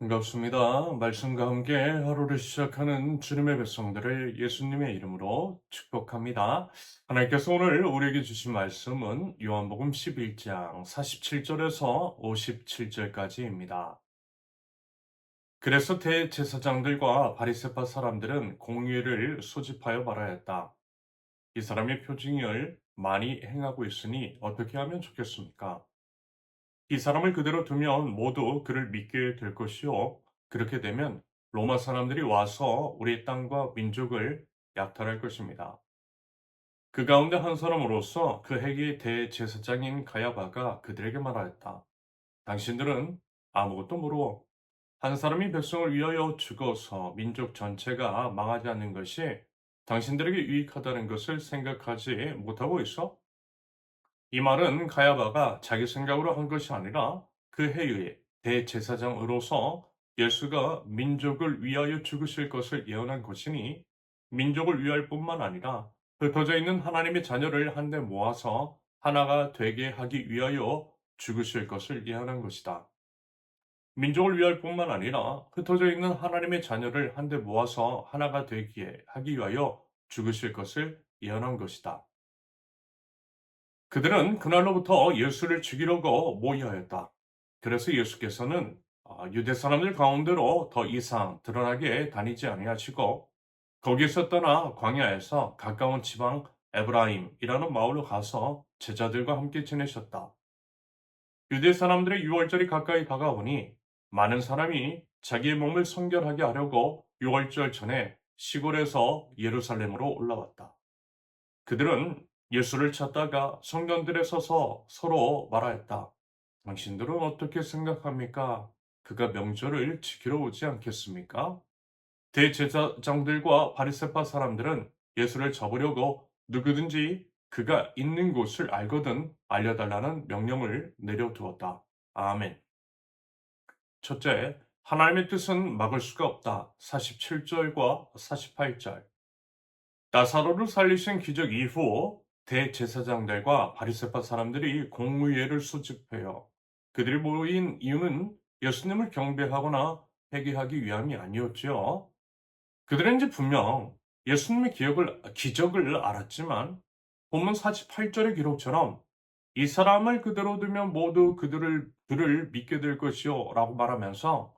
반갑습니다. 말씀과 함께 하루를 시작하는 주님의 백성들을 예수님의 이름으로 축복합니다. 하나님께서 오늘 우리에게 주신 말씀은 요한복음 11장 47절에서 57절까지입니다. 그래서 대제사장들과 바리새파 사람들은 공의를 소집하여 말하였다. 이 사람이 표징을 많이 행하고 있으니 어떻게 하면 좋겠습니까? 이 사람을 그대로 두면 모두 그를 믿게 될 것이요. 그렇게 되면 로마 사람들이 와서 우리 땅과 민족을 약탈할 것입니다. 그 가운데 한 사람으로서 그 해기 대제사장인 가야바가 그들에게 말하였다. 당신들은 아무것도 모르고 한 사람이 백성을 위하여 죽어서 민족 전체가 망하지 않는 것이 당신들에게 유익하다는 것을 생각하지 못하고 있어? 이 말은 가야바가 자기 생각으로 한 것이 아니라 그 해의 대제사장으로서 예수가 민족을 위하여 죽으실 것을 예언한 것이니 민족을 위할 뿐만 아니라 흩어져 있는 하나님의 자녀를 한데 모아서 하나가 되게 하기 위하여 죽으실 것을 예언한 것이다. 민족을 위할 뿐만 아니라 흩어져 있는 하나님의 자녀를 한데 모아서 하나가 되게 하기 위하여 죽으실 것을 예언한 것이다. 그들은 그날로부터 예수를 죽이려고 모의하였다. 그래서 예수께서는 유대 사람들 가운데로 더 이상 드러나게 다니지 아니하시고 거기서 떠나 광야에서 가까운 지방 에브라임이라는 마을로 가서 제자들과 함께 지내셨다. 유대 사람들의 유월절이 가까이 다가오니 많은 사람이 자기의 몸을 성결하게 하려고 유월절 전에 시골에서 예루살렘으로 올라왔다. 그들은 예수를 찾다가 성전들에 서서 서로 말하였다. 당신들은 어떻게 생각합니까? 그가 명절을 지키러 오지 않겠습니까? 대제사장들과 바리새파 사람들은 예수를 잡으려고 누구든지 그가 있는 곳을 알거든 알려달라는 명령을 내려두었다. 아멘. 첫째, 하나님의 뜻은 막을 수가 없다. 47절과 48절. 나사로를 살리신 기적 이후 대제사장들과 바리새파 사람들이 공의회를 소집해요. 그들이 모인 이유는 예수님을 경배하거나 회개하기 위함이 아니었지요. 그들은 이제 분명 예수님의 기적을 알았지만 본문 48절의 기록처럼 이 사람을 그대로 두면 모두 그를 믿게 될 것이요 라고 말하면서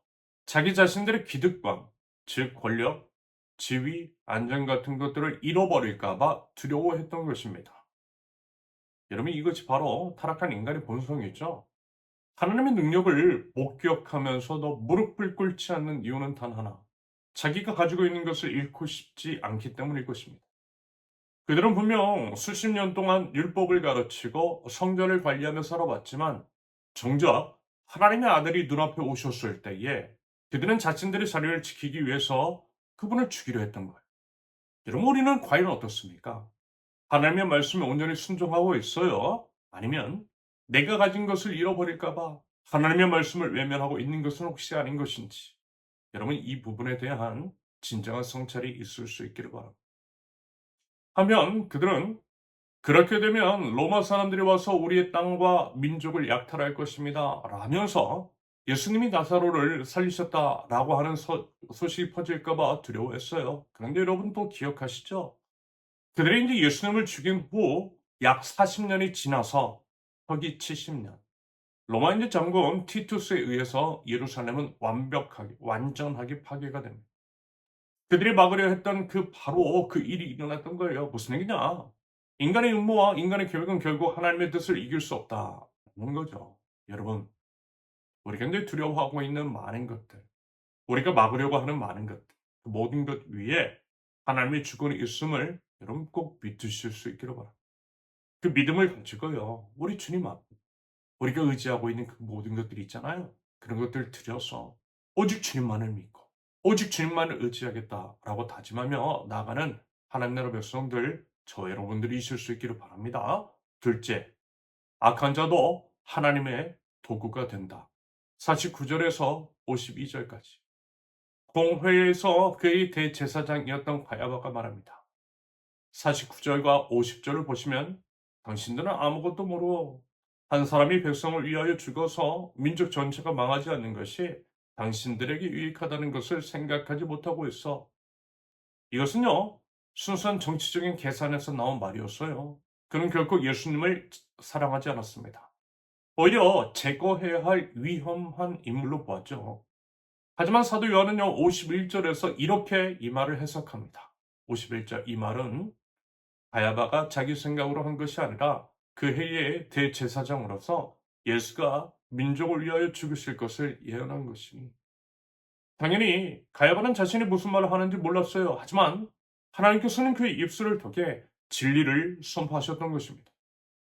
자기 자신들의 기득권, 즉 권력, 지위, 안전 같은 것들을 잃어버릴까 봐 두려워했던 것입니다. 여러분 이것이 바로 타락한 인간의 본성이죠. 하나님의 능력을 목격하면서도 무릎을 꿇지 않는 이유는 단 하나. 자기가 가지고 있는 것을 잃고 싶지 않기 때문일 것입니다. 그들은 분명 수십 년 동안 율법을 가르치고 성전을 관리하며 살아왔지만 정작 하나님의 아들이 눈앞에 오셨을 때에 그들은 자신들의 자리를 지키기 위해서 그분을 죽이려 했던 거예요. 여러분 우리는 과연 어떻습니까? 하나님의 말씀에 온전히 순종하고 있어요? 아니면 내가 가진 것을 잃어버릴까 봐 하나님의 말씀을 외면하고 있는 것은 혹시 아닌 것인지 여러분 이 부분에 대한 진정한 성찰이 있을 수 있기를 바랍니다. 하면 그들은 그렇게 되면 로마 사람들이 와서 우리의 땅과 민족을 약탈할 것입니다. 라면서 예수님이 나사로를 살리셨다라고 하는 소식이 퍼질까봐 두려워했어요. 그런데 여러분 또 기억하시죠? 그들이 이제 예수님을 죽인 후 약 40년이 지나서 서기 70년 로마 장군 티투스에 의해서 예루살렘은 완전하게 파괴가 됩니다. 그들이 막으려 했던 바로 그 일이 일어났던 거예요. 무슨 얘기냐? 인간의 음모와 인간의 계획은 결국 하나님의 뜻을 이길 수 없다는 거죠. 여러분, 우리가 이제 두려워하고 있는 많은 것들, 우리가 막으려고 하는 많은 것들, 그 모든 것 위에 하나님의 주권이 있음을 여러분 꼭 믿으실 수 있기를 바랍니다. 그 믿음을 가지고요. 우리 주님 앞, 우리가 의지하고 있는 그 모든 것들이 있잖아요. 그런 것들을 들여서 오직 주님만을 믿고 오직 주님만을 의지하겠다라고 다짐하며 나아가는 하나님 나라 백성들 저 여러분들이 있을 수 있기를 바랍니다. 둘째, 악한 자도 하나님의 도구가 된다. 49절에서 52절까지. 공회에서 그의 대제사장이었던 가야바가 말합니다. 49절과 50절을 보시면 당신들은 아무것도 모르고 한 사람이 백성을 위하여 죽어서 민족 전체가 망하지 않는 것이 당신들에게 유익하다는 것을 생각하지 못하고 있어. 이것은요, 순수한 정치적인 계산에서 나온 말이었어요. 그는 결코 예수님을 사랑하지 않았습니다. 오히려 제거해야 할 위험한 인물로 보았죠. 하지만 사도 요한은요, 51절에서 이렇게 이 말을 해석합니다. 51절 이 말은 가야바가 자기 생각으로 한 것이 아니라 그 해의 대제사장으로서 예수가 민족을 위하여 죽으실 것을 예언한 것이니. 당연히 가야바는 자신이 무슨 말을 하는지 몰랐어요. 하지만 하나님께서는 그의 입술을 통해 진리를 선포하셨던 것입니다.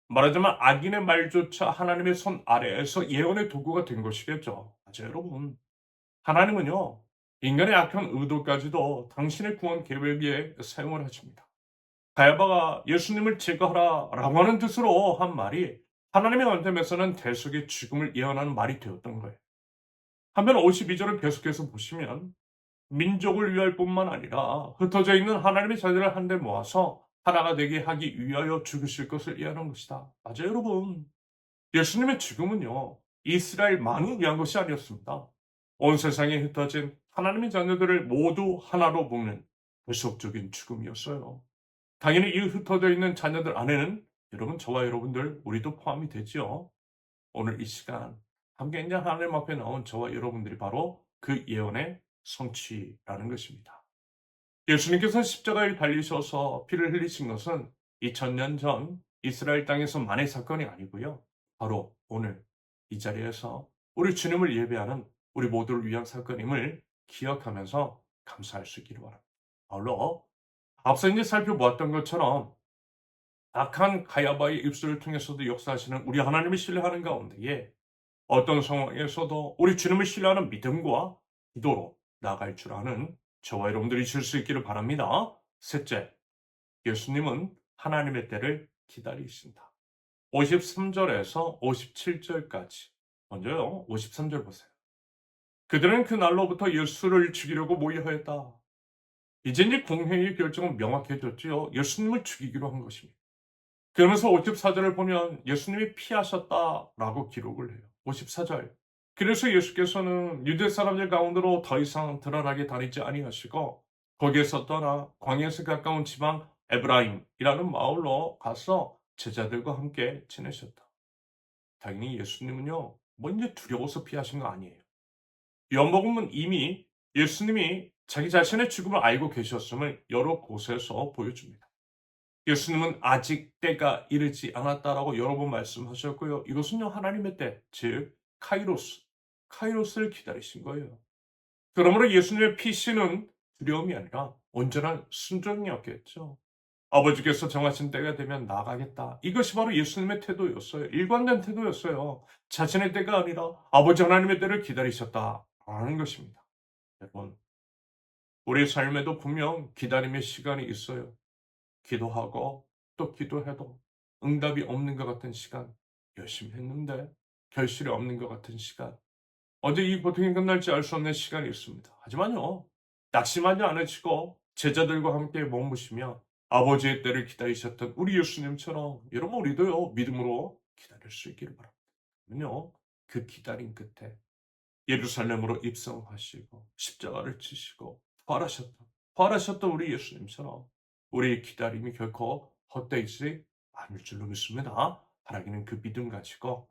말하자면 악인의 말조차 하나님의 손 아래에서 예언의 도구가 된 것이겠죠. 맞아요, 여러분. 하나님은요, 인간의 악한 의도까지도 당신의 구원 계획에 사용을 하십니다. 가야바가 예수님을 제거하라라고 하는 뜻으로 한 말이 하나님의 언템에서는 대속의 죽음을 예언하는 말이 되었던 거예요. 한편 52절을 계속해서 보시면 민족을 위할 뿐만 아니라 흩어져 있는 하나님의 자녀를 한데 모아서 하나가 되게 하기 위하여 죽으실 것을 예언한 것이다. 맞아요, 여러분. 예수님의 죽음은요, 이스라엘만을 위한 것이 아니었습니다. 온 세상에 흩어진 하나님의 자녀들을 모두 하나로 묶는 결속적인 죽음이었어요. 당연히 이 흩어져 있는 자녀들 안에는 여러분, 저와 여러분들, 우리도 포함이 되지요. 오늘 이 시간 함께 있는 하나님 앞에 나온 저와 여러분들이 바로 그 예언의 성취라는 것입니다. 예수님께서 십자가에 달리셔서 피를 흘리신 것은 2000년 전 이스라엘 땅에서 만의 사건이 아니고요. 바로 오늘 이 자리에서 우리 주님을 예배하는 우리 모두를 위한 사건임을 기억하면서 감사할 수 있기를 바랍니다. 아울러 앞서 이제 살펴보았던 것처럼 악한 가야바의 입술을 통해서도 역사하시는 우리 하나님을 신뢰하는 가운데에 어떤 상황에서도 우리 주님을 신뢰하는 믿음과 기도로 나아갈 줄 아는 저와 여러분들이 줄 수 있기를 바랍니다. 셋째, 예수님은 하나님의 때를 기다리신다. 53절에서 57절까지. 먼저요, 53절 보세요. 그들은 그 날로부터 예수를 죽이려고 모여하였다. 이제 공회의 결정은 명확해졌지요. 예수님을 죽이기로 한 것입니다. 그러면서 54절을 보면 예수님이 피하셨다라고 기록을 해요. 54절. 그래서 예수께서는 유대 사람들 가운데로 더 이상 드러나게 다니지 아니하시고 거기에서 떠나 광야에서 가까운 지방 에브라임이라는 마을로 가서 제자들과 함께 지내셨다. 당연히 예수님은요, 뭐 이제 두려워서 피하신 거 아니에요. 요한복음은 이미 예수님이 자기 자신의 죽음을 알고 계셨음을 여러 곳에서 보여줍니다. 예수님은 아직 때가 이르지 않았다라고 여러 번 말씀하셨고요. 이것은요, 하나님의 때, 즉 카이로스를 기다리신 거예요. 그러므로 예수님의 피시는 두려움이 아니라 온전한 순종이었겠죠. 아버지께서 정하신 때가 되면 나가겠다. 이것이 바로 예수님의 태도였어요. 일관된 태도였어요. 자신의 때가 아니라 아버지 하나님의 때를 기다리셨다라는 것입니다. 여러분, 우리 삶에도 분명 기다림의 시간이 있어요. 기도하고 또 기도해도 응답이 없는 것 같은 시간, 열심히 했는데 결실이 없는 것 같은 시간, 언제 이 고통이 끝날지 알 수 없는 시간이 있습니다. 하지만요, 낙심하지 않으시고 제자들과 함께 머무시며 아버지의 때를 기다리셨던 우리 예수님처럼 여러분 우리도요, 믿음으로 기다릴 수 있기를 바랍니다. 그러면요, 그 기다림 끝에 예루살렘으로 입성하시고 십자가를 지시고 부활하셨던 우리 예수님처럼 우리의 기다림이 결코 헛되지 않을 줄로 믿습니다. 바라기는 그 믿음 가지고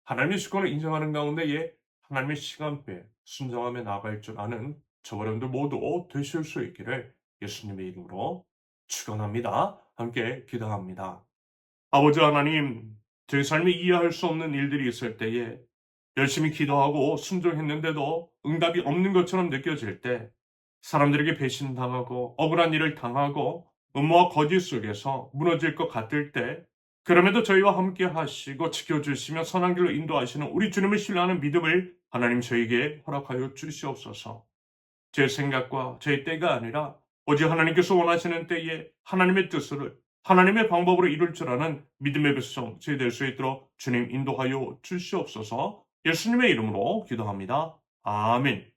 하나님의 주권을 인정하는 가운데에 하나님의 시간표에 순종하며 나아갈 줄 아는 저와 여러분들 모두 되실 수 있기를 예수님의 이름으로 축원합니다. 함께 기도합니다. 아버지 하나님, 제 삶에 이해할 수 없는 일들이 있을 때에 열심히 기도하고 순종했는데도 응답이 없는 것처럼 느껴질 때, 사람들에게 배신당하고 억울한 일을 당하고 음모와 거짓 속에서 무너질 것 같을 때, 그럼에도 저희와 함께 하시고 지켜주시며 선한 길로 인도하시는 우리 주님을 신뢰하는 믿음을 하나님 저에게 허락하여 주시옵소서. 제 생각과 제 때가 아니라 오직 하나님께서 원하시는 때에 하나님의 뜻을 하나님의 방법으로 이룰 줄 아는 믿음의 백성 저희 될 수 있도록 주님 인도하여 주시옵소서. 예수님의 이름으로 기도합니다. 아멘.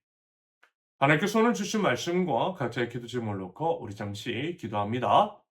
하나님께서 오늘 주신 말씀과 각자의 기도 제목을 놓고 우리 잠시 기도합니다.